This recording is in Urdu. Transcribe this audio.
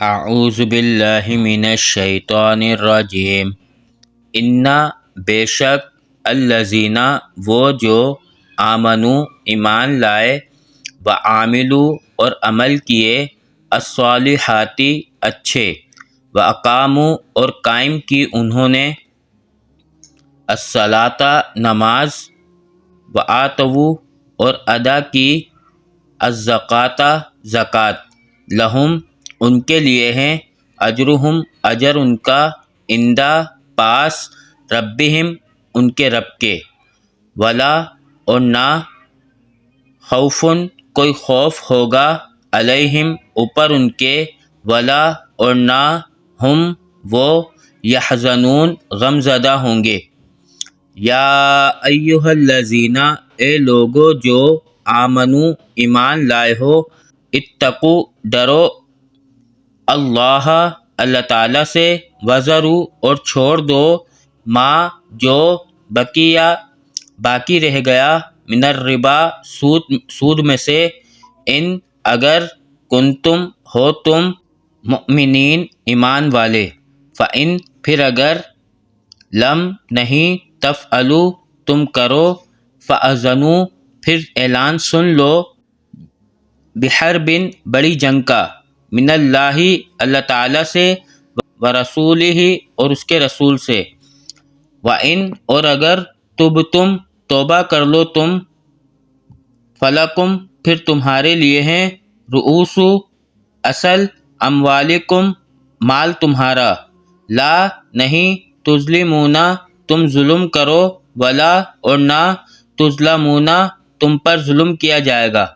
اعوذ باللہ من الشیطان الرجیم۔ انا بے شک الذین وہ جو آمنو ایمان لائے وعاملوا اور عمل کیے الصالحاتی اچھے واقاموا اور قائم کی انہوں نے الصلاۃ نماز وآتوا اور ادا کی الزکوٰۃ زکوٰۃ لہم ان کے لیے ہیں اجرہم اجر ان کا عند پاس ربہم ان کے رب کے ولا اور نہ خوفن کوئی خوف ہوگا علیہم اوپر ان کے ولا اور نہ ہم وہ یحزنون غم زدہ ہوں گے۔ یا ایہا الذین اے لوگو جو آمنو ایمان لائے ہو اتقو ڈرو اللہ اللہ تعالیٰ سے وذروا اور چھوڑ دو ما جو بقیہ باقی رہ گیا من الربا سود میں سے ان اگر کنتم ہو تم مؤمنین ایمان والے فإن پھر اگر لم نہیں تفعلوا تم کرو فأذنوا پھر اعلان سن لو بحرب بڑی جنگ کا من اللہ اللہ تعالیٰ سے ورسولہ اور اس کے رسول سے وإن اور اگر تبتم توبہ کر لو تم فلکم پھر تمہارے لیے ہیں رؤوس اصل اموالکم مال تمہارا لا نہیں تظلمون تم ظلم کرو ولا اور نہ تظلمون تم پر ظلم کیا جائے گا۔